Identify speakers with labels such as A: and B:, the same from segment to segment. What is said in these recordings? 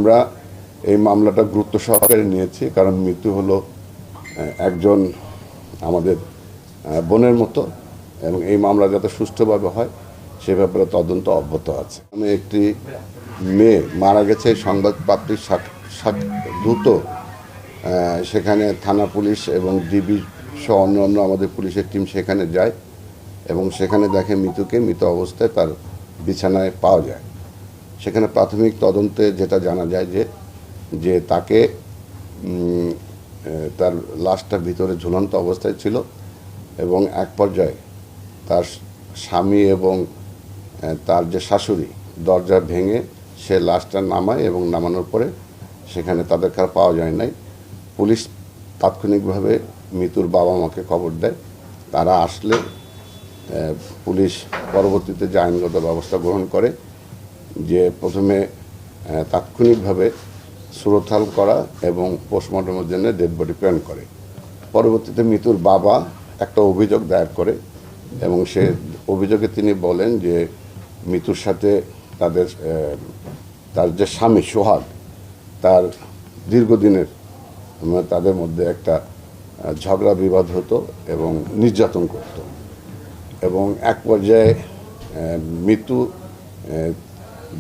A: আমরা এই মামলাটা গুরুত্ব সহকারে নিয়েছি, কারণ মৃত্যু হলো একজন আমাদের বোনের মতো, এবং এই মামলা যাতে সুষ্ঠুভাবে হয় সে ব্যাপারে তদন্ত অব্যাহত আছে। আমি একটি মেয়ে মারা গেছে সংবাদ প্রাপ্তির দ্রুত সেখানে থানা পুলিশ এবং ডিবি সহ অন্যান্য আমাদের পুলিশের টিম সেখানে যায় এবং সেখানে দেখে মৃত অবস্থায় তার বিছানায় পাওয়া যায়। সেখানে প্রাথমিক তদন্তে যেটা জানা যায় যে তাকে তার লাশটা ভিতরে ঝুলন্ত অবস্থায় ছিল এবং এক পর্যায়ে তার স্বামী এবং তার যে শাশুড়ি দরজা ভেঙে সে লাশটা নামায় এবং নামানোর পরে সেখানে তাদেরকে আর পাওয়া যায় নাই। পুলিশ তাৎক্ষণিকভাবে মৃত্যুর বাবা মাকে খবর দেয়। তারা আসলে পুলিশ পরবর্তীতে যে আইনগত ব্যবস্থা গ্রহণ করে, যে প্রথমে তাৎক্ষণিকভাবে সুরতহাল করা এবং পোস্টমর্টমের জন্য ডেড বডি প্রেরণ করে। পরবর্তীতে মৃত্যুর বাবা একটা অভিযোগ দায়ের করে এবং সে অভিযোগে তিনি বলেন যে মৃত্যুর সাথে তার যে স্বামী সোহাগ, তার দীর্ঘদিনের তাদের মধ্যে একটা ঝগড়া বিবাদ হতো এবং নির্যাতন করত, এবং এক পর্যায়ে মৃত্যু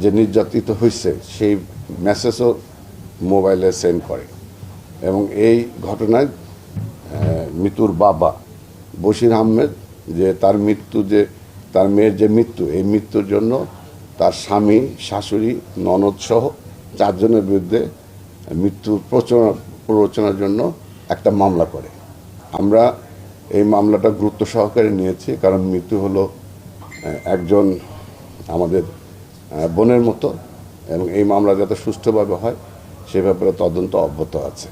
A: যে নির্যাতিত হয়েছে সেই মেসেজও মোবাইলে সেন্ড করে। এবং এই ঘটনায় মৃত্যুর বাবা বশির আহমেদ যে তার মেয়ের যে মৃত্যু, এই মৃত্যুর জন্য তার স্বামী, শাশুড়ি, ননদ সহ 4 জনের বিরুদ্ধে মৃত্যুর প্ররোচনার জন্য একটা মামলা করে। আমরা এই মামলাটা গুরুত্ব সহকারে নিয়েছি, কারণ মৃত্যু হলো একজন আমাদের বোনের মতো, এবং এই মামলা যাতে সুষ্ঠুভাবে হয় সে ব্যাপারে তদন্ত অব্যাহত আছে।